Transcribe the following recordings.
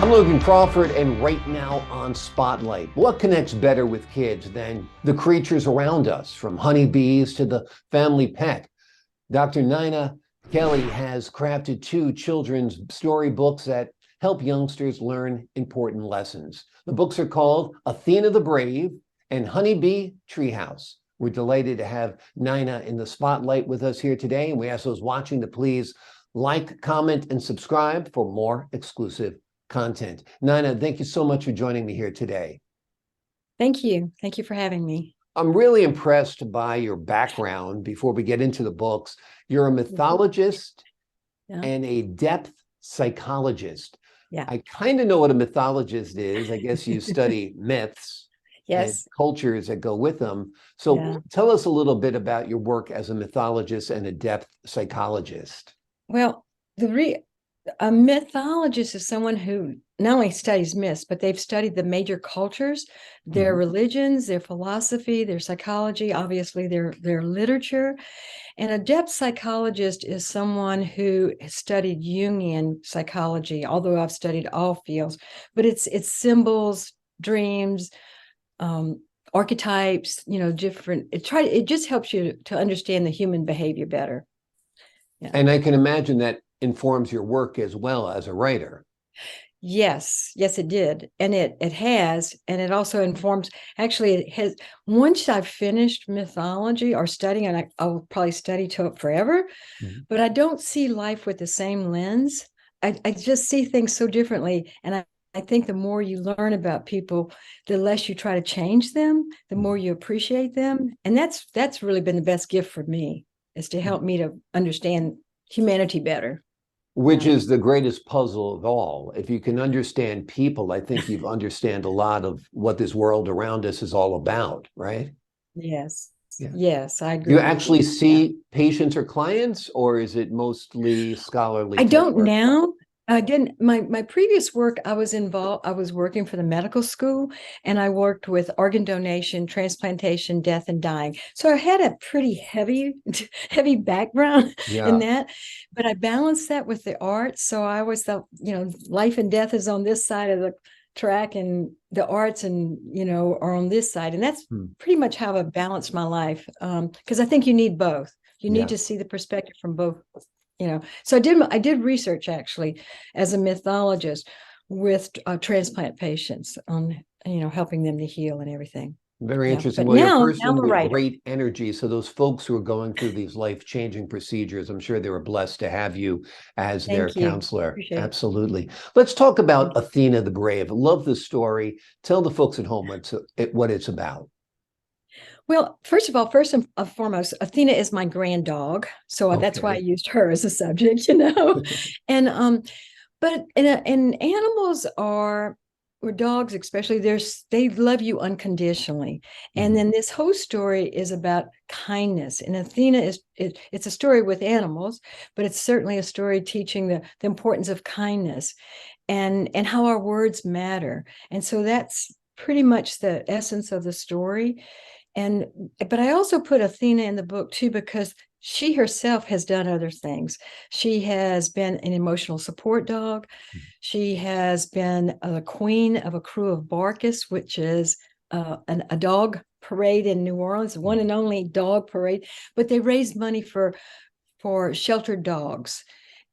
I'm Logan Crawford, and right now on Spotlight, what connects better with kids than the creatures around us, from honeybees to the family pet? Dr. Nina Kelley has crafted two children's storybooks that help youngsters learn important lessons. The books are called Athena the Brave and Honeybee Treehouse. We're delighted to have Nina in the spotlight with us here today, and we ask those watching to please like, comment, and subscribe for more exclusive content. Nina, thank you so much for joining me here today. Thank you. Thank you for having me. I'm really impressed by your background before we get into the books. You're a mythologist and a depth psychologist. Yeah. I kind of know what a mythologist is. I guess you study myths and Yes. cultures that go with them. So tell us a little bit about your work as a mythologist and a depth psychologist. Well, a mythologist is someone who not only studies myths, but they've studied the major cultures, their religions, their philosophy, their psychology, obviously their literature. And a depth psychologist is someone who has studied Jungian psychology, although I've studied all fields, but it's symbols, dreams, archetypes, different. It just helps you to understand the human behavior better. Yeah. And I can imagine that informs your work as well as a writer. Yes, it did. And it has, and it also informs, actually it has, once I've finished mythology or studying, and I'll probably study to it forever, but I don't see life with the same lens. I just see things so differently. And I think the more you learn about people, the less you try to change them, the more you appreciate them. And that's really been the best gift for me, is to help me to understand humanity better. Which is the greatest puzzle of all. If you can understand people, I think you understand a lot of what this world around us is all about, right? Yes. Yeah. Yes, I agree. You actually see patients or clients, or is it mostly scholarly? I don't work now. I didn't. My previous work, I was working for the medical school, and I worked with organ donation, transplantation, death, and dying. So I had a pretty heavy background in that, but I balanced that with the arts. So I always thought, life and death is on this side of the track, and the arts are on this side. And that's pretty much how I balanced my life. Because I think you need both. You need to see the perspective from both. So I did research actually as a mythologist with transplant patients on, helping them to heal and everything. Very interesting. But well, now, you're a person with great energy. So those folks who are going through these life-changing procedures, I'm sure they were blessed to have you as their counselor. Appreciate Absolutely. Let's talk about Athena the Brave. Love the story. Tell the folks at home what it's about. Well, first and foremost, Athena is my grand dog, so that's why I used her as a subject, and but animals or dogs especially, they love you unconditionally, and then this whole story is about kindness. And Athena it's a story with animals, but it's certainly a story teaching the importance of kindness and how our words matter. And so that's pretty much the essence of the story. But I also put Athena in the book too, because she herself has done other things. She has been an emotional support dog. She has been the queen of a crew of Barkus, which is a dog parade in New Orleans, one and only dog parade. But they raise money for sheltered dogs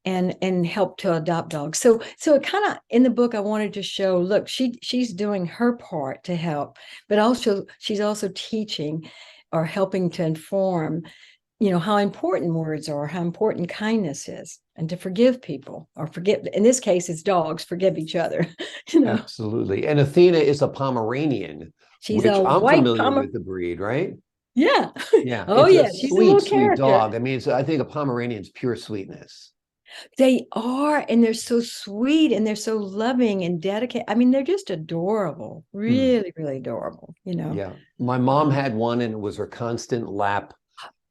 and help to adopt dogs. So it kind of, in the book, I wanted to show, look, she's doing her part to help, but also she's also teaching or helping to inform, how important words are, how important kindness is, and to forgive people, or forgive, in this case, it's dogs, forgive each other. Absolutely. And Athena is a Pomeranian, She's which a I'm white familiar with the breed, right? Yeah. Yeah. Oh, It's yeah. a She's a little sweet character. dog. I mean, I think a Pomeranian's pure sweetness. They are, and they're so sweet, and they're so loving and dedicated. I mean, they're just adorable, really, really adorable, Yeah. My mom had one, and it was her constant lap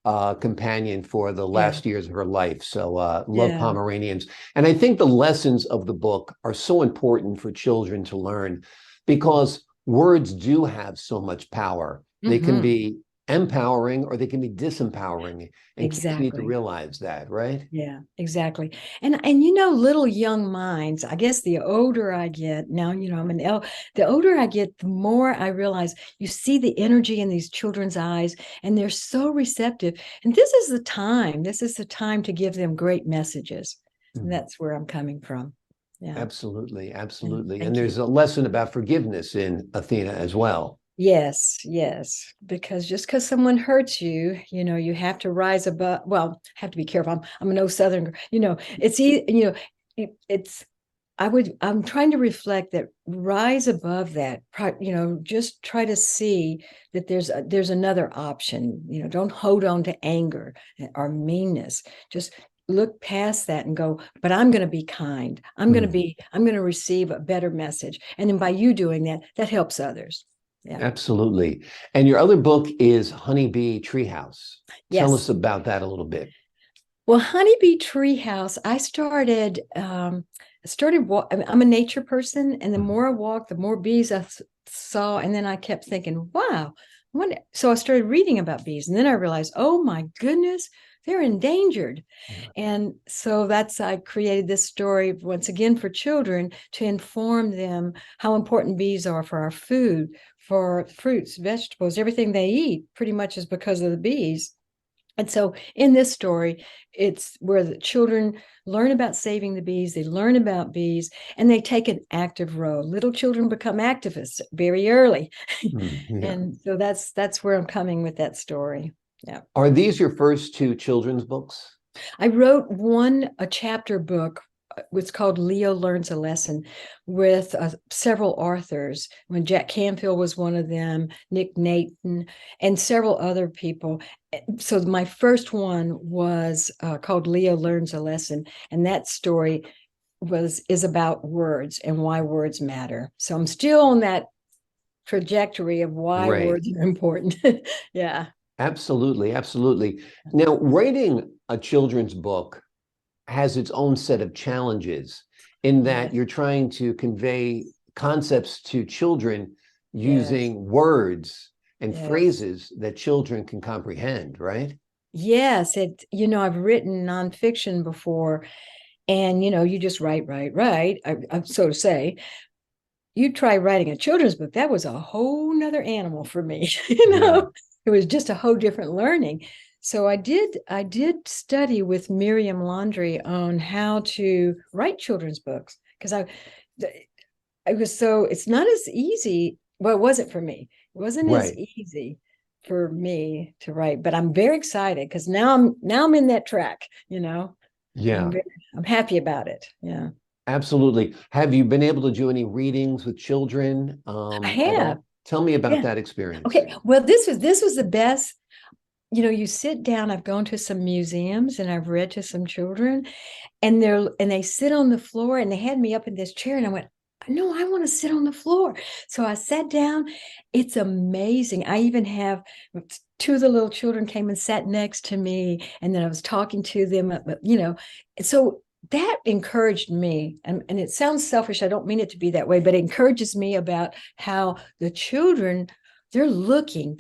companion for the last years of her life. So love Pomeranians. And I think the lessons of the book are so important for children to learn, because words do have so much power. They can be empowering or they can be disempowering. And kids need to Exactly. realize that, right? Yeah, exactly. And little young minds, I guess the older I get, now, I'm the older I get, the more I realize you see the energy in these children's eyes and they're so receptive. And this is the time to give them great messages. And Mhm. that's where I'm coming from. Yeah. Absolutely, Yeah. absolutely. And Thank you. there's a lesson about forgiveness in Athena as well. Yes, yes. Because just because someone hurts you, you have to rise above. Well, have to be careful. I'm an old Southern, it's I'm trying to reflect that, rise above that, just try to see that there's another option. Don't hold on to anger or meanness. Just look past that and go, but I'm going to be kind. I'm going to receive a better message. And then by you doing that, that helps others. Yeah. Absolutely. And your other book is Honeybee Treehouse. Tell us Yes. about that a little bit. Well, Honeybee Treehouse, I I'm a nature person, and the Mhm. more I walked, the more bees I saw, and then I kept thinking, wow. So I started reading about bees, and then I realized, oh my goodness, they're endangered. Yeah. And so I created this story once again for children to inform them how important bees are for our food, for fruits, vegetables, everything they eat pretty much is because of the bees. And so in this story, it's where the children learn about saving the bees, they learn about bees, and they take an active role. Little children become activists very early. Yeah. And so that's where I'm coming with that story. Yeah. Are these your first two children's books? I wrote a chapter book. It's called Leo Learns a Lesson, with several authors. When Jack Canfield was one of them, Nick Nathan, and several other people. So my first one was called Leo Learns a Lesson, and that story is about words and why words matter. So I'm still on that trajectory of why Right. words are important. Yeah. Absolutely, absolutely. Now, writing a children's book has its own set of challenges in that Yes. you're trying to convey concepts to children Yes. using words and Yes. phrases that children can comprehend, right? Yes, I've written nonfiction before, and you just write. So to say, you try writing a children's book, that was a whole nother animal for me. Yeah. It was just a whole different learning. So I did study with Miriam Laundrie on how to write children's books, because it's not as easy. Well, it wasn't for me. It wasn't as Right. easy for me to write, but I'm very excited because now I'm in that track, I'm Yeah. very, I'm happy about it. Yeah. Absolutely. Have you been able to do any readings with children I at have. all? Tell me about Yeah. that experience. Okay. Well, this was the best. You sit down, I've gone to some museums and I've read to some children, and they sit on the floor, and they had me up in this chair, and I went, no, I want to sit on the floor. So I sat down. It's amazing. I even have two of the little children came and sat next to me, and then I was talking to them, so that encouraged me. And it sounds selfish. I don't mean it to be that way, but it encourages me about how the children, they're looking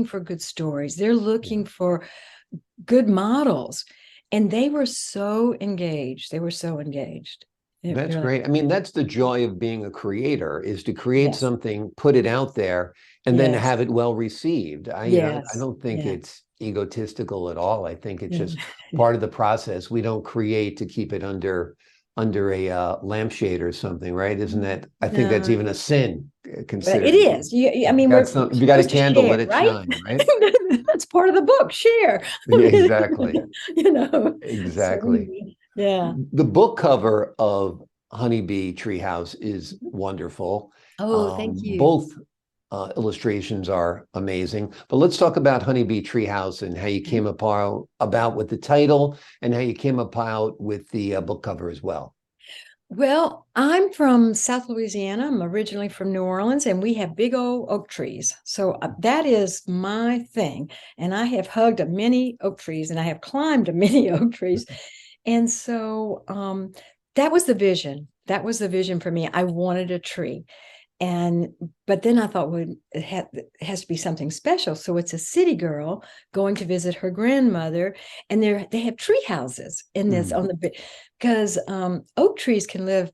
for good stories. They're Yeah. looking for good models. And they were so engaged. They were so engaged. It That's really, great. I mean, that's the joy of being a creator is to create yes, something, put it out there, and then yes, have it well received. I yes, don't think yeah, it's egotistical at all. I think it's yeah. just part of the process. We don't create to keep it under a lampshade or something, right? Isn't that? I think that's No, even a sin but it considered. is. I If you mean, got we're some, if you got a supposed to candle, share, let it right? shine, right? That's part of the book. Share. I Yeah, mean, exactly. So Exactly. anyway, yeah. The book cover of Honeybee Treehouse is wonderful. Oh, thank you. Both illustrations are amazing. But let's talk about Honeybee Treehouse and how you came about with the title and how you came about with the book cover as well. Well, I'm from South Louisiana. I'm originally from New Orleans, and we have big old oak trees. So that is my thing. And I have hugged many oak trees, and I have climbed many oak trees. And so that was the vision. That was the vision for me. I wanted a tree. But then I thought, well, it has to be something special. So it's a city girl going to visit her grandmother, and they have tree houses in this on the, because oak trees can live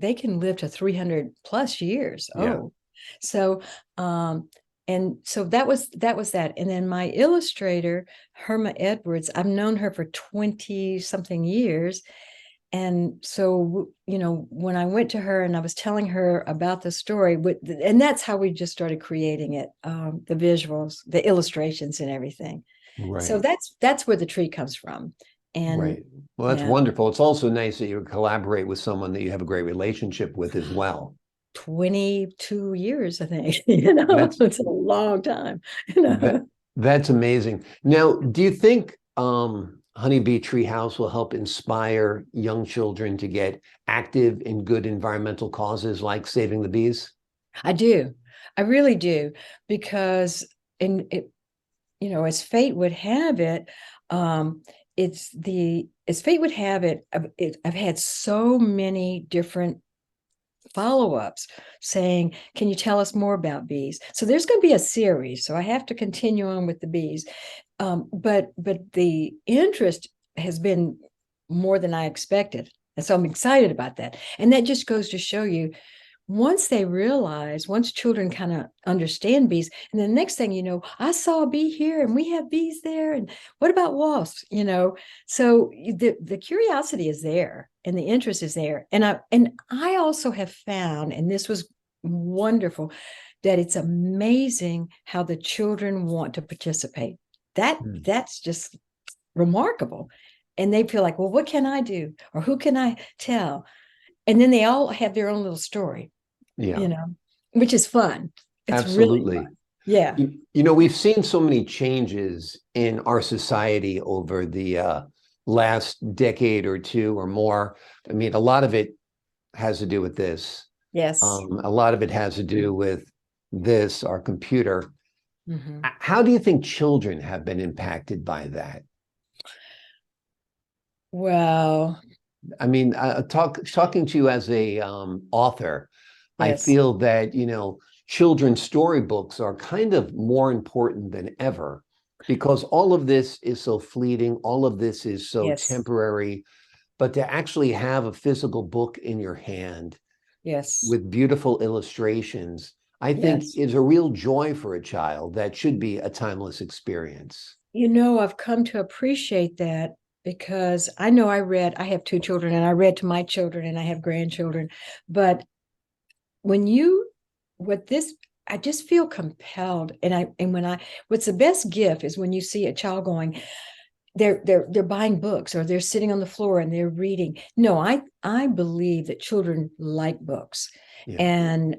to 300 plus years old. So and so that was that. And then my illustrator, Herma Edwards, I've known her for 20 something years. And so, when I went to her and I was telling her about the story, and that's how we just started creating it, the visuals, the illustrations and everything. Right. So that's where the tree comes from. And right. Well, that's wonderful. It's also nice that you collaborate with someone that you have a great relationship with as well. 22 years, I think. It's a long time. That's amazing. Now, do you think Honeybee Treehouse will help inspire young children to get active in good environmental causes like saving the bees? I do. I really do, because as fate would have it, I've had so many different follow-ups saying, can you tell us more about bees? So there's going to be a series, so I have to continue on with the bees. But the interest has been more than I expected, and so I'm excited about that. And that just goes to show you, once children kind of understand bees, and the next thing you know, I saw a bee here and we have bees there, and what about wasps? So the curiosity is there and the interest is there. And I also have found, and this was wonderful, that it's amazing how the children want to participate. That's just remarkable. And they feel like, well, what can I do? Or who can I tell? And then they all have their own little story. Which is fun. It's absolutely really fun. Yeah. We've seen so many changes in our society over the last decade or two or more. I mean, a lot of it has to do with this. Yes. A lot of it has to do with this, our computer. Mm-hmm. How do you think children have been impacted by that? Well, I mean, talking to you as a author, I yes. feel that, children's storybooks are kind of more important than ever, because all of this is so fleeting. All of this is so Yes. temporary. But to actually have a physical book in your hand, Yes, with beautiful illustrations, I think is a real joy for a child. That should be a timeless experience. I've come to appreciate that, because I know I have 2 children, and I read to my children, and I have grandchildren. But I just feel compelled. What's the best gift is when you see a child going, they're buying books, or they're sitting on the floor and they're reading. No, I believe that children like books. And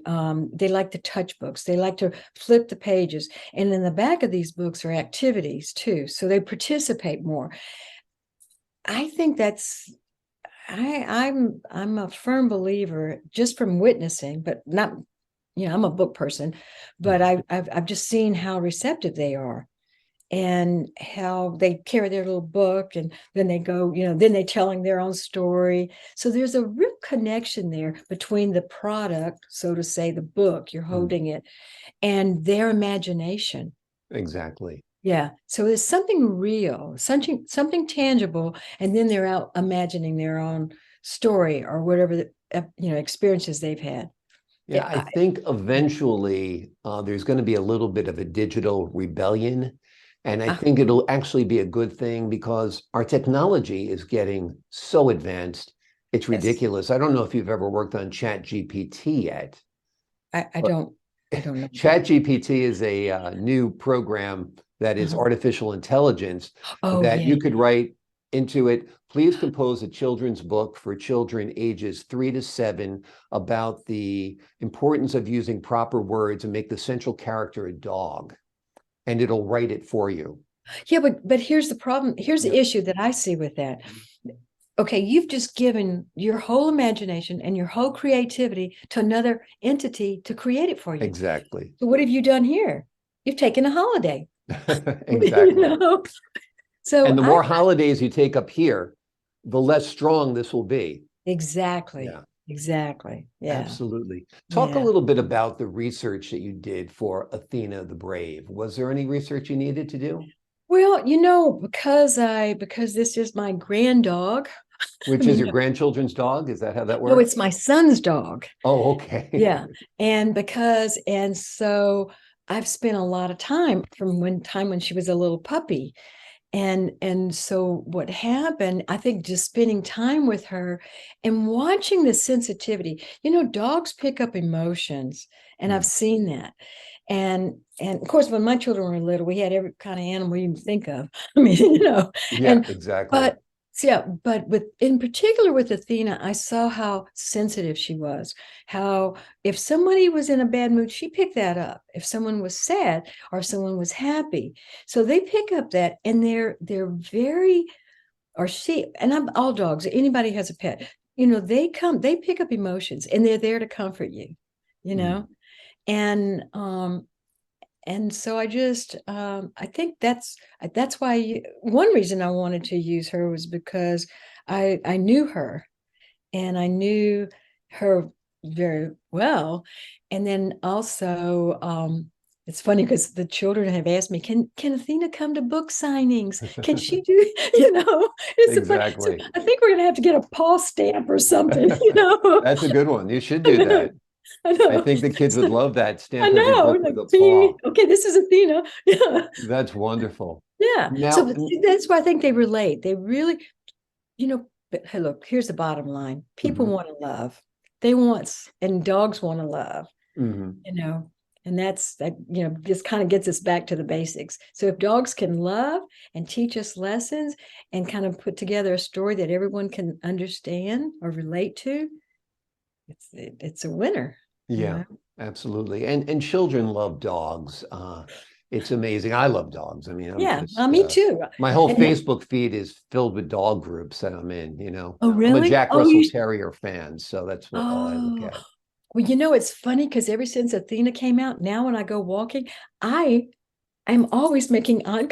they like to touch books. They like to flip the pages. And in the back of these books are activities too. So they participate more. I think I'm a firm believer, just from witnessing, but not, I'm a book person, but I've just seen how receptive they are, and how they carry their little book, and then they go, then they're telling their own story. So there's a real connection there between the product, so to say, the book, you're holding it, and their imagination. Exactly. Yeah. So there's something real, something tangible, and then they're out imagining their own story, or whatever experiences they've had. Yeah, I think eventually there's going to be a little bit of a digital rebellion. And I think it'll actually be a good thing, because our technology is getting so advanced. It's ridiculous. I don't know if you've ever worked on ChatGPT yet. I don't know. ChatGPT is a new program that is artificial intelligence that you could write into it. Please compose a children's book for children ages 3 to 7 about the importance of using proper words, and make the central character a dog. And it'll write it for you. Yeah, but here's the problem. Here's the issue that I see with that. Okay, you've just given your whole imagination and your whole creativity to another entity to create it for you. Exactly. So what have you done here? You've taken a holiday. Exactly. So and the more holidays you take up here, the less strong this will be. Exactly. Exactly. Yeah. Absolutely. Talk a Yeah. little bit about the research that you did for Athena the Brave. Was there any research you needed to do? Well, because this is my grand dog. I Which is mean, your grandchildren's dog? Is that how that no, works? it's my son's dog. Oh, okay. Yeah. And so I've spent a lot of time from when she was a little puppy. And so what happened, I think just spending time with her and watching the sensitivity, dogs pick up emotions, and I've Mm. seen that. And of course, when my children were little, we had every kind of animal you can think of. I mean, Yeah, and exactly. but so yeah, but with in particular with Athena, I saw how sensitive she was. How if somebody was in a bad mood, she picked that up. If someone was sad or someone was happy, so they pick up that, and they're very, or she, and I'm all dogs. Anybody has a pet, they pick up emotions, and they're there to comfort you, you Mm. know, and so I think that's why one reason I wanted to use her was because I knew her, and I knew her very well. And then also, it's funny because the children have asked me, can Athena come to book signings? Can she do, it's so funny. So Exactly. I think we're gonna have to get a paw stamp or something, That's a good one. You should I do know, that. I I know. think the kids would So, love that. I Stamp every know, book like, with a "Bing. paw. Okay, this is Athena." Yeah, That's wonderful. yeah. So Now, that's why I think they relate. They really, but hey, look, here's the bottom line. People mhm, want to love. They want, and dogs want to love, mhm. you know, and that, just kind of gets us back to the basics. So if dogs can love and teach us lessons and kind of put together a story that everyone can understand or relate to, it's a winner, you Yeah, know? absolutely. And children love dogs. It's amazing. I love dogs. I mean, I'm Yeah, just me too. my whole And Facebook feed is filled with dog groups that I'm in. oh, I'm a really? Jack Oh, Russell Terrier fan, so that's what all I look oh, at. well, it's funny because ever since Athena came out, now when I go walking, I I'm always making eye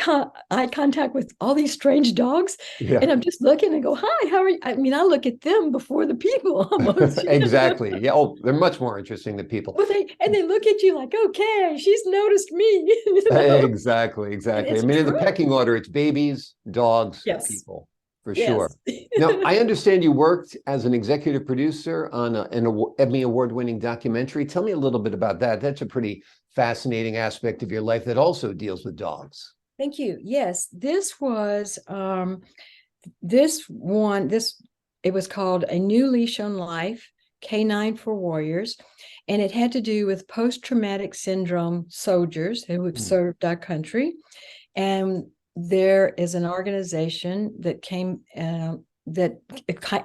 contact with all these strange dogs. Yeah. And I'm just looking and go, hi, how are you? I mean, I look at them before the people almost. Exactly. Yeah. Oh, they're much more interesting than people. Well, they look at you like, okay, she's noticed me, Exactly, And exactly. I it's mean, in the true. pecking order, it's babies, dogs, Yes. people, for sure. Yes. Now, I understand you worked as an executive producer on an Emmy Award-winning documentary. Tell me a little bit about that. That's a pretty fascinating aspect of your life that also deals with dogs. Thank you. Yes, this was this one, this it was called A New Leash on Life, Canine for Warriors, and it had to do with post-traumatic syndrome soldiers who have Mm, served our country. And there is an organization that came that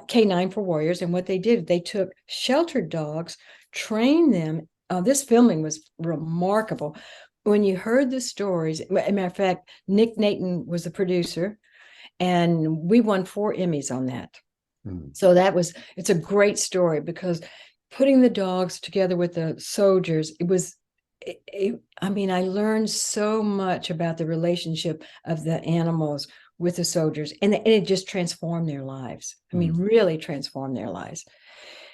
Canine for Warriors, and what they did, they took sheltered dogs, trained them. This filming was remarkable. When you heard the stories, as a matter of fact, Nick Naton was the producer, and we won 4 Emmys on that. mm, So it's a great story because putting the dogs together with the soldiers, I mean, I learned so much about the relationship of the animals with the soldiers, and it just transformed their lives. I mean, mm. really transformed their lives.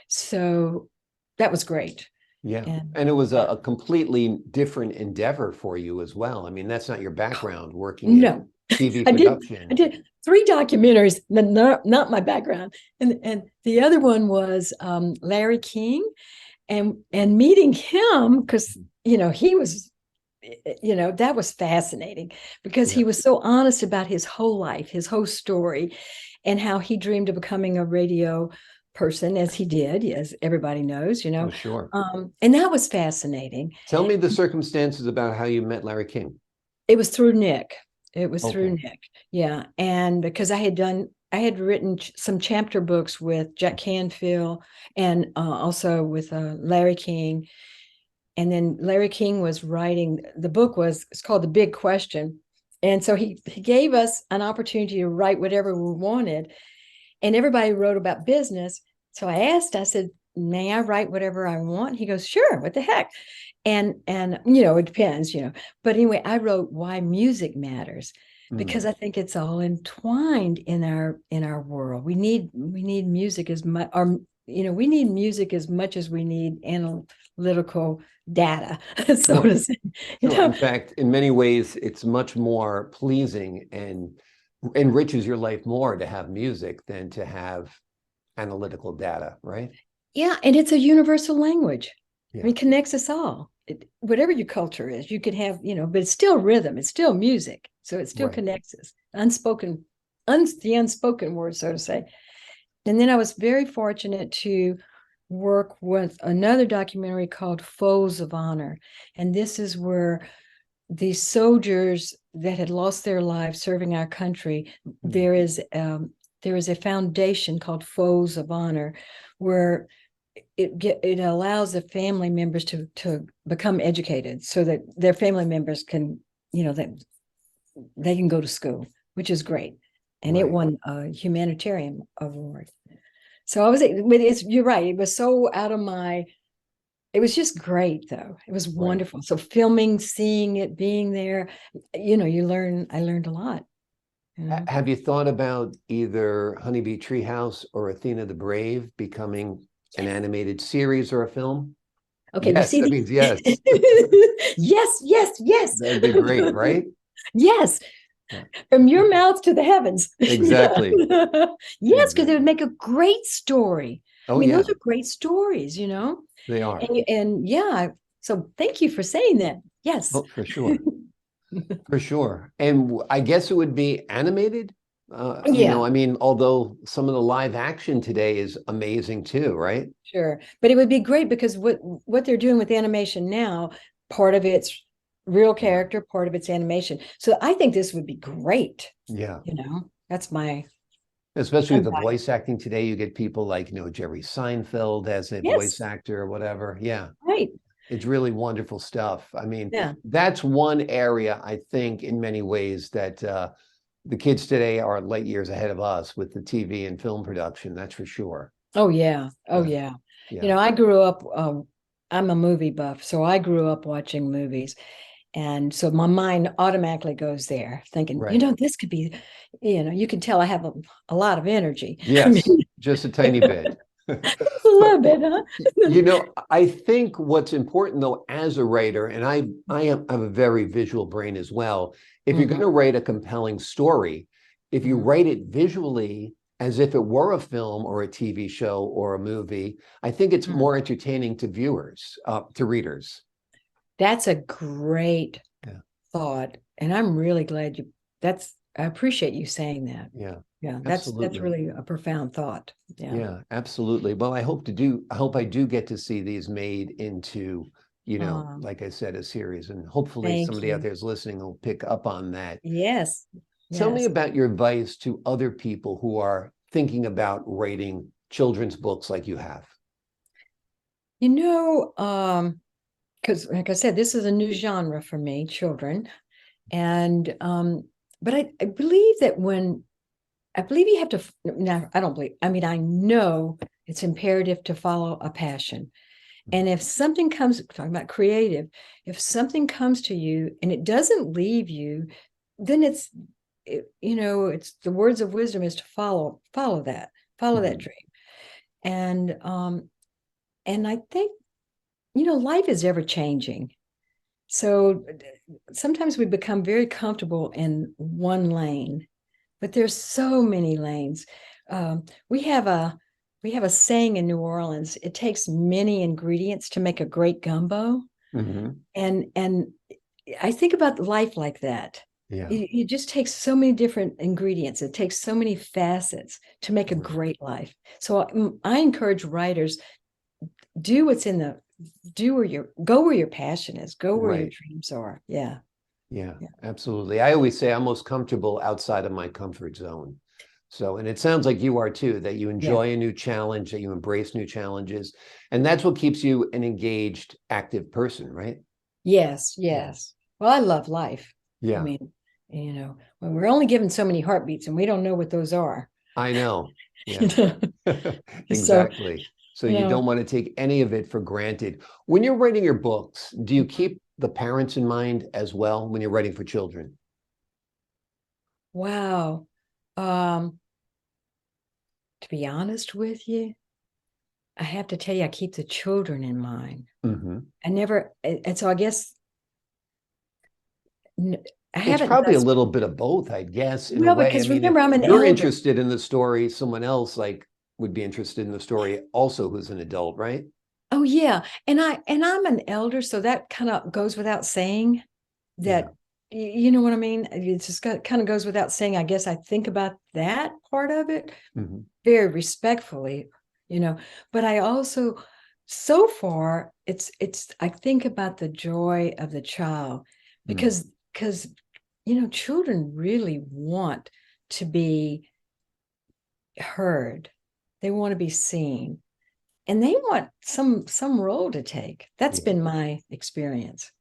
So that was great. Yeah. And And it was a completely different endeavor for you as well. I mean, that's not your background working in no, TV I did. I production. did 3 documentaries, not my background, and the other one was Larry King, and meeting him because he was, that was fascinating because Yeah. he was so honest about his whole life, his whole story, and how he dreamed of becoming a radio person as he did, as everybody knows, Oh, sure. and that was fascinating. Tell me the circumstances about how you met Larry King. It was through Nick. It was through Okay. Nick. Yeah. And because I had written some chapter books with Jack Canfield, and also with Larry King. And then Larry King was writing, the book it's called The Big Question. And so he gave us an opportunity to write whatever we wanted. And everybody wrote about business. So I said, may I write whatever I want? He goes, sure, what the heck? And it depends, but anyway, I wrote why music matters, because Mm, I think it's all entwined in our world. We need music as much, or we need music as much as we need analytical data, so to say. Sure. In fact, in many ways, it's much more pleasing and enriches your life more to have music than to have analytical data, right? Yeah, and it's a universal language. Yeah. I mean, it connects us all. Whatever your culture is, you could have, but it's still rhythm, it's still music. So it still connects us. The unspoken word, so to say. And then I was very fortunate to work with another documentary called Foes of Honor. And this is where these soldiers that had lost their lives serving our country, there is a foundation called Foes of Honor, where it allows the family members to become educated, so that their family members can, that they can go to school, which is great. And it won a humanitarian award. So you're right. It was so it was just great though. It was wonderful. So filming, seeing it, being there, I learned a lot. Have you thought about either Honeybee Treehouse or Athena the Brave becoming an animated series or a film? Okay, yes, that means yes. yes. That'd be great, right? Yes. Yeah. From your mouth to the heavens. Exactly. Yes, because it would make a great story. Oh, I mean, those are great stories, They are. And yeah, so thank you for saying that. Yes. Oh, for sure. For sure. And I guess it would be animated. I mean, although some of the live action today is amazing too, right? Sure. But it would be great because what they're doing with animation now, part of it's real character, part of it's animation. So I think this would be great. Yeah. That's my. Especially with the voice acting today, you get people like, Jerry Seinfeld as a voice actor or whatever. Yeah. Right. It's really wonderful stuff. I mean, that's one area I think in many ways that the kids today are light years ahead of us with the TV and film production. That's for sure. Oh, yeah. Oh, yeah. I grew up, I'm a movie buff, so I grew up watching movies. And so my mind automatically goes there thinking, this could be, you can tell I have a lot of energy. Yes, just a tiny bit. A little bit, huh? I think what's important though, as a writer, and I have a very visual brain as well. If you're going to write a compelling story, if you write it visually as if it were a film or a TV show or a movie, I think it's more entertaining to viewers, to readers. That's a great thought. And I'm really glad I appreciate you saying that. Yeah, that's really a profound thought. Yeah, absolutely. Well, I hope I do get to see these made into, like I said, a series, and hopefully somebody out there is listening will pick up on that. Yes. Tell me about your advice to other people who are thinking about writing children's books like you have. Because like I said, this is a new genre for me, children. And but I believe that you have to, now I don't believe, I mean, I know it's imperative to follow a passion. And if something comes, talking about creative, if something comes to you and it doesn't leave you, then it's the words of wisdom is to follow that dream. And I think, life is ever changing. So sometimes we become very comfortable in one lane, but there's so many lanes. We have a saying in New Orleans: it takes many ingredients to make a great gumbo. And I think about life like that. It just takes so many different ingredients. It takes so many facets to make a great life. So I encourage writers, go where your passion is, go where your dreams are. Yeah, absolutely. I always say I'm most comfortable outside of my comfort zone. So, and it sounds like you are too, that you enjoy a new challenge, that you embrace new challenges, and that's what keeps you an engaged, active person, right? Yes. Well, I love life. Yeah. I mean, when we're only given so many heartbeats and we don't know what those are. I know. Yeah. Exactly. So you don't want to take any of it for granted. When you're writing your books, do you keep the parents in mind as well when you're writing for children? Wow. To be honest with you, I have to tell you, I keep the children in mind. Mm-hmm. I never, and so I guess I It's haven't probably a thus. little bit of both, I guess, in a Well, way. I because mean, if remember, I'm an you're elder. interested in the story, someone else like would be interested in the story also who's an adult, right? Oh yeah, and I'm an elder, so that kind of goes without saying. Yeah. That you know what I mean. It just kind of goes without saying. I guess I think about that part of it Mm-hmm. very respectfully, you know. But I also, so far, it's. I think about the joy of the child Mm. because you know children really want to be heard. They want to be seen and they want some role to take. That's Yeah, been my experience.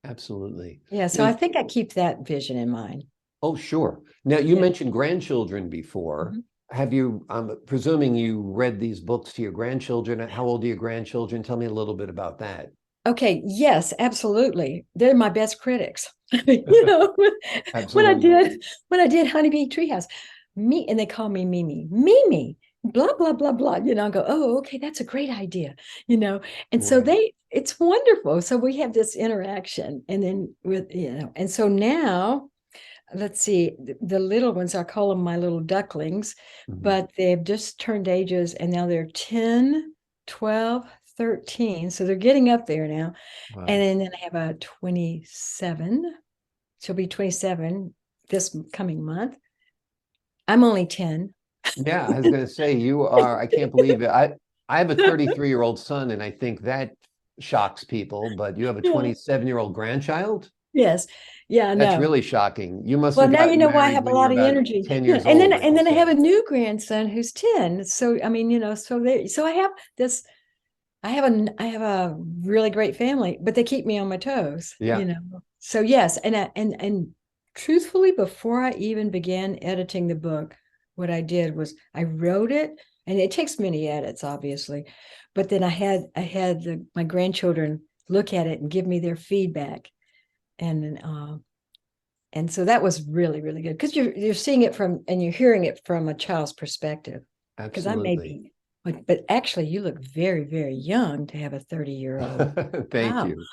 absolutely. Yeah, so Now, I think I keep that vision in mind. oh, sure. Now, you Yeah. mentioned grandchildren before. Mhm. Have you, I'm presuming you read these books to your grandchildren. How old are your grandchildren? Tell me a little bit about that. Okay, yes, absolutely. They're my best critics. You know, when I Absolutely. did when I did Honeybee Treehouse, me and they call me Mimi, Mimi, blah blah blah blah. You know, I go, oh, okay, that's a great idea. You know, and so Right. it's wonderful. So we have this interaction, and then with and so now let's see, the little ones, I call them my little ducklings, Mhm. but they've just turned ages and now they're 10, 12, 13. So they're getting up there now. Wow. And then I have a 27. She'll be 27 this coming month. I'm only 10. Yeah, I was going to say you are, I can't believe it. I have a 33-year-old son and I think that shocks people, but you have a Yeah. 27-year-old grandchild? Yes. Yeah, I That's know. really shocking. You must Well, have now you gotten know why I married have a when you lot were of about energy. 10 Yeah. years old, like And you then I have said. a new grandson who's 10. So I mean, so there so I have this I have a really great family, but they keep me on my toes, Yeah. So yes, and truthfully, before I even began editing the book, what I did was I wrote it, and it takes many edits, obviously, but then I had my grandchildren look at it and give me their feedback, and and so that was really really good because you're seeing it from and you're hearing it from a child's perspective because I may Absolutely. be, but actually, you look very, very young to have a 30-year-old. Thank Wow. you.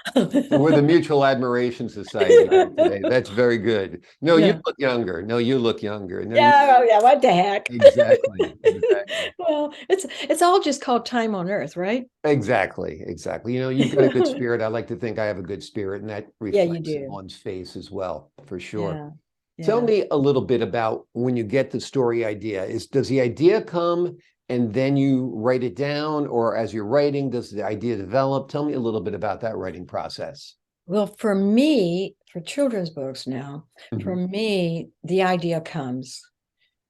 We're the Mutual Admiration Society here today. That's very good. No, you Yeah. look younger. No, you look younger. No, you Yeah. Oh, yeah. What the heck? exactly, exactly. Well, it's all just called time on Earth, right? Exactly, exactly. You've got a good spirit. I like to think I have a good spirit, and that Yeah, you reflects in do. one's face as well, for sure. Yeah. Tell Yeah. me a little bit about when you get the story idea. Does the idea come and then you write it down, or as you're writing, does the idea develop? Tell me a little bit about that writing process. Well, for me, for children's books now, for Mhm. me, the idea comes.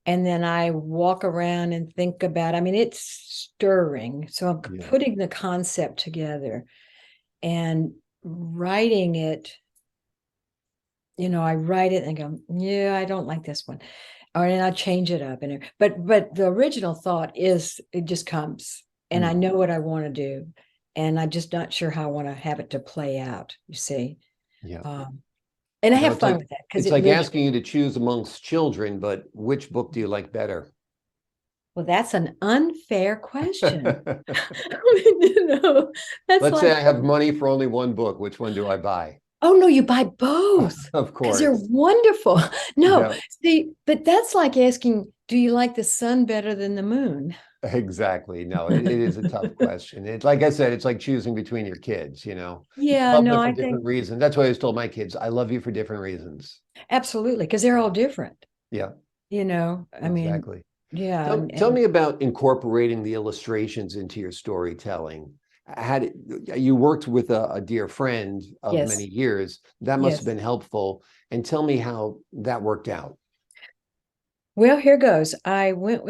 And then I walk around and think about, I mean, it's stirring. So I'm Yeah. putting the concept together and writing it. I write it and go, yeah, I don't like this one. Or and I change it up. But the original thought is it just comes and I Mm. know what I want to do. And I'm just not sure how I want to have it to play out, you see. Yeah. Um, and I No, have fun with that because it's it like lives. asking you to choose amongst children, but which book do you like better? Well, that's an unfair question. you know, that's Let's say like, I have money for only one book. Which one do I buy? oh no, you buy both Of because they're course. wonderful. No, Yeah, see, but that's like asking, do you like the sun better than the moon? exactly. No, it is a tough question. Like I said, it's like choosing between your kids, you know. You Yeah, love no, them for I think different reasons. That's why I always told my kids, I love you for different reasons. absolutely because they're all different. Yeah, I mean, exactly. yeah, Tell me about incorporating the illustrations into your storytelling. You worked with a dear friend of many yes, years. That must have yes. been helpful. And tell me how that worked out. Well, here goes. I went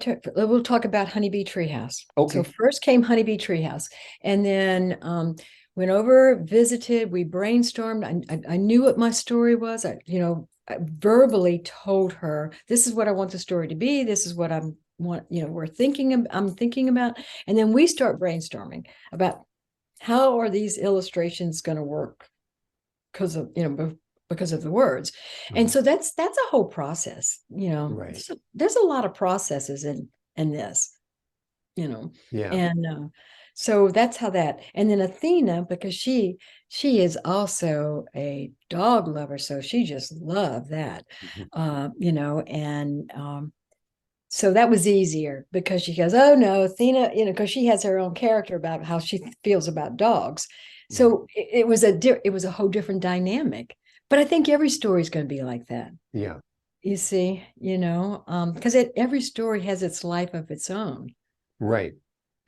to, we'll talk about Honeybee Treehouse. So Okay. first came Honeybee Treehouse, and then went over, visited, we brainstormed. I knew what my story was. I verbally told her, this is what I want the story to be. This is what I'm thinking about. And then we start brainstorming about how are these illustrations going to work because of the words. And Mhm. so that's a whole process. Right. So there's a lot of processes in this. you know. Yeah. And so that's how that. And then Athena, because she is also a dog lover, so she just loved that, Mhm. you know. And so that was easier because she goes, oh no, Athena, you know, because she has her own character about how she feels about dogs. Yeah. So it was a whole different dynamic. But I think every story is going to be like that. Yeah. You see, you know, because every story has its life of its own. Right.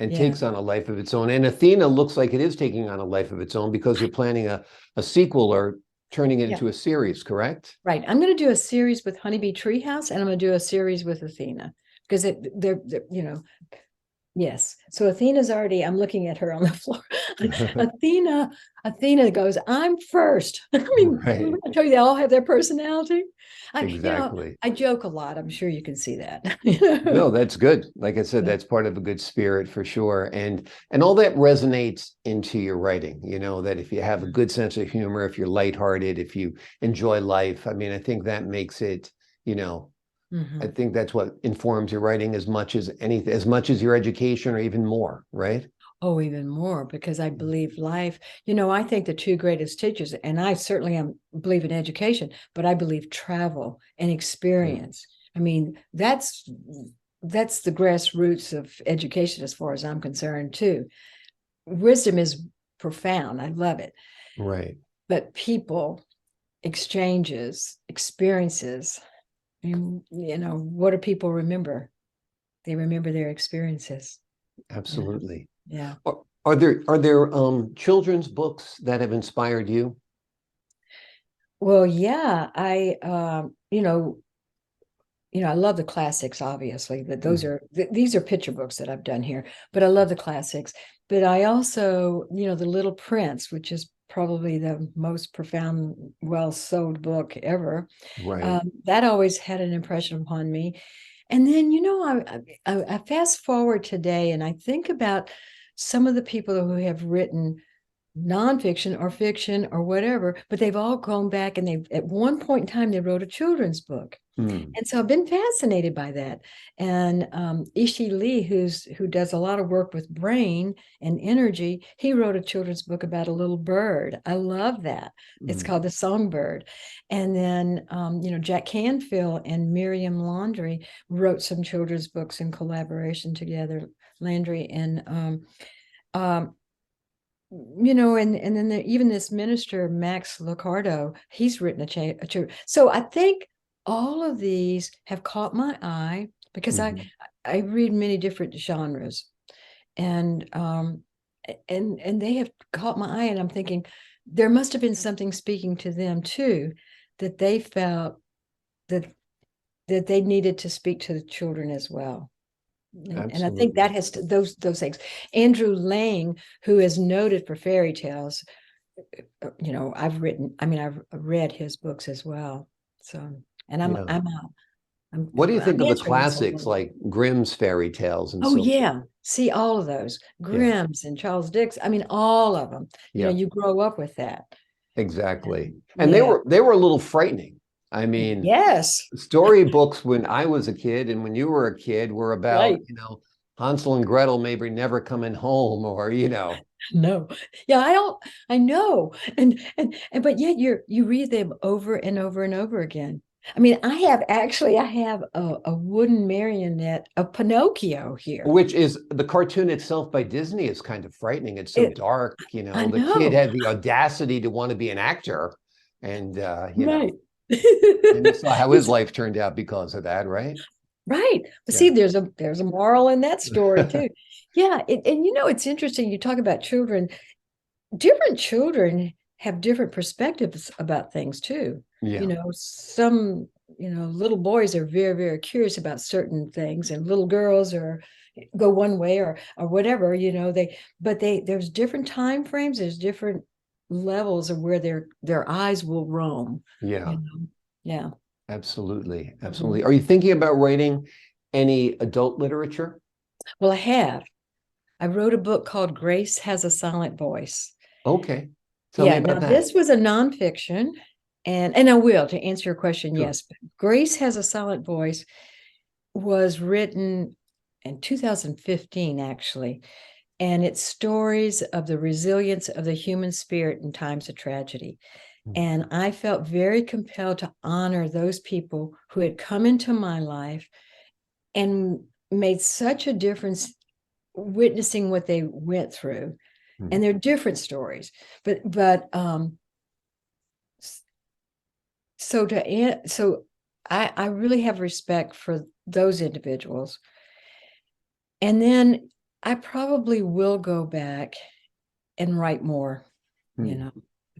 And Yeah. takes on a life of its own. And Athena looks like it is taking on a life of its own because you're planning a sequel or turning it Yeah. into a series, correct? Right. I'm going to do a series with Honeybee Treehouse, and I'm going to do a series with Athena because they're, you know, yes. So Athena's already, I'm looking at her on the floor. Athena goes, I'm first. I mean, Right. I tell you, they all have their personality. You know, Exactly. I joke a lot. I'm sure you can see that. No, that's good. Like I said, Yeah. that's part of a good spirit for sure. And all that resonates into your writing, you know, that if you have a good sense of humor, if you're lighthearted, if you enjoy life, I mean, I think that makes it, you know, I Mhm. think that's what informs your writing as much as anything, as much as your education or even more, right? Oh, even more, because I believe life, you know, I think the two greatest teachers, and I certainly believe in education, but I believe travel and Mm. experience. I mean, that's the grassroots of education as far as I'm concerned too. Wisdom is profound. I love it. Right. But people, exchanges, experiences, and, you know, what do people remember? They remember their experiences. Yeah. Absolutely. Yeah. Are there children's books that have inspired you? Well, yeah, I love the classics, obviously, that those Mhm. are these are picture books that I've done here, but I love the classics. But I also, The Little Prince, which is probably the most profound, well-sold book ever. Right. That always had an impression upon me. And then, I fast forward today and I think about some of the people who have written nonfiction or fiction or whatever, but they've all gone back and they've at one point in time they wrote a children's book. Mm. And so I've been fascinated by that. And Ishi Lee, who does a lot of work with brain and energy, he wrote a children's book about a little bird. I love that. It's Mm. called The Songbird. And then, Jack Canfield and Miriam Laundrie wrote some children's books in collaboration together. Landry and and then even this minister Max Locardo, he's written so I think all of these have caught my eye because Mhm. I read many different genres, and they have caught my eye, and I'm thinking there must have been something speaking to them too, that they felt that they needed to speak to the children as well. And I think Absolutely. that those things. Andrew Lang, who is noted for fairy tales, I've read his books as well. So, and Yeah. What do you I'm think of the answering this a classics little bit. like Grimm's fairy tales and Oh so forth? yeah, see all of those Yeah. Grimm's and Charles Dickens. I mean, all of them. Yeah. You grow up with that. Exactly. And they Yeah. were a little frightening. I mean, Yes. storybooks when I was a kid and when you were a kid were about, Right. Hansel and Gretel maybe never coming home or. No. Yeah, I don't. I know. And but yet you read them over and over and over again. I mean, I have a wooden marionette of Pinocchio here. Which is the cartoon itself by Disney is kind of frightening. It's so It, dark, I the kid know. had the audacity to want to be an actor. And Right. and you saw how his It's life turned out because of that, right? right. But Yeah. see, there's a moral in that story too. Yeah, and it's interesting. You talk about children. Different children have different perspectives about things too. Yeah. Some little boys are very, very curious about certain things, and little girls are go one way or whatever. There's different time frames. There's different levels of where their eyes will roam. Yeah. Yeah. Absolutely. Absolutely. Mhm. Are you thinking about writing any adult literature? Well, I have. I wrote a book called Grace Has a Silent Voice. Okay. Tell me Yeah, about now that. this was a nonfiction, and I will, to answer your question, Sure. yes. But Grace Has a Silent Voice was written in 2015, actually. And it's stories of the resilience of the human spirit in times of tragedy. And I felt very compelled to honor those people who had come into my life and made such a difference witnessing what they went through. And they're different stories, but so I really have respect for those individuals. And then I probably will go back and write more, you know.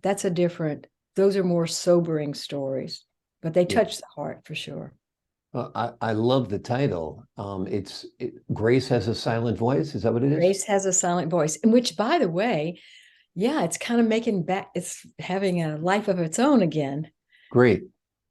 That's a different, those are more sobering stories, but they touch the heart for sure. Well, I love the title. Grace Has a Silent Voice. Is that what it is? Grace Has a Silent Voice, in which, by the way, yeah, it's kind of it's having a life of its own again. Great.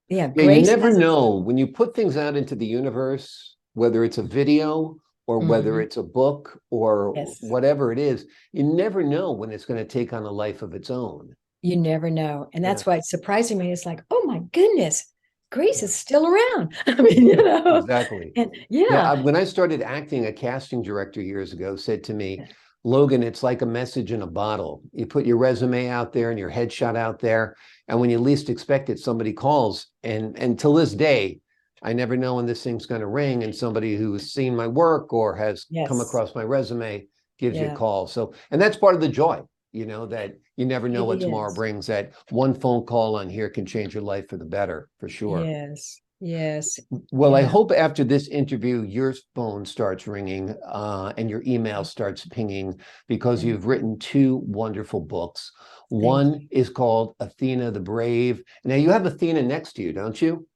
Yeah, Yeah, you never know when you put things out into the universe, whether it's a video or whether it's a book or whatever it is, you never know when it's going to take on a life of its own. You never know. And that's why it's surprising me. It's like, oh my goodness, Grace is still around. I mean, you know. Exactly. And when I started acting, a casting director years ago said to me, Logan, it's like a message in a bottle. You put your resume out there and your headshot out there, and when you least expect it, somebody calls. And till this day, I never know when this thing's going to ring, and somebody who's seen my work or has come across my resume gives you a call. So, and that's part of the joy, you know, that you never know what tomorrow brings. That one phone call on here can change your life for the better, for sure. Yes. Yes. Well, I hope after this interview, your phone starts ringing and your email starts pinging, because you've written two wonderful books. One is called Athena the Brave. Now you have Athena next to you, don't you?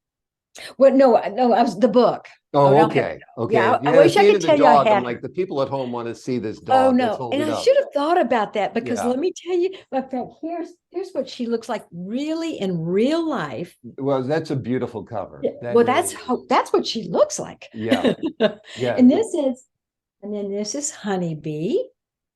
Well, no, I was the book. Oh, okay. Okay. Yeah, I wish I could tell you I had. I'm like, the people at home want to see this dog. Oh no, and I should have thought about that, because let me tell you, here's what she looks like really in real life. Well, that's a beautiful cover. Well, that's what she looks like. Yeah. Yeah. And then this is Honeybee.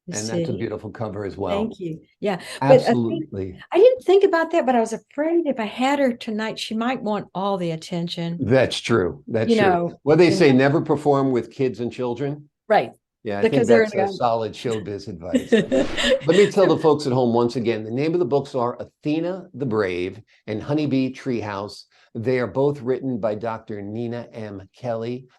And that's a beautiful cover as well. Thank you. Yeah, absolutely. But I didn't think about that, but I was afraid if I had her tonight, she might want all the attention. That's true. That's true. What they say, never perform with kids and children. Right. Yeah, I think that's a solid showbiz advice. Let me tell the folks at home once again, the name of the books are Athena the Brave and Honeybee Treehouse. They are both written by Dr. Nina M. Kelley,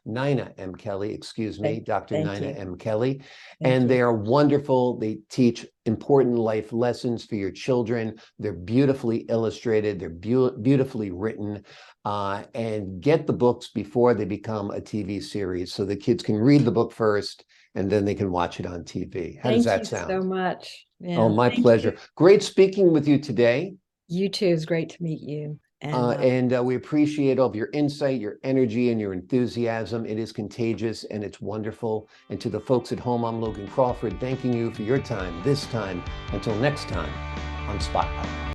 excuse me, Dr. Nina M. Kelley. And they are wonderful. They teach important life lessons for your children. They're beautifully illustrated. They're beautifully written. And get the books before they become a TV series, so the kids can read the book first and then they can watch it on TV. How does that sound? Thank you so much. Yeah, oh, my pleasure. Great speaking with you today. You too. It's great to meet you. And we appreciate all of your insight, your energy, and your enthusiasm. It is contagious and it's wonderful. And to the folks at home, I'm Logan Crawford, thanking you for your time this time. Until next time on Spotlight.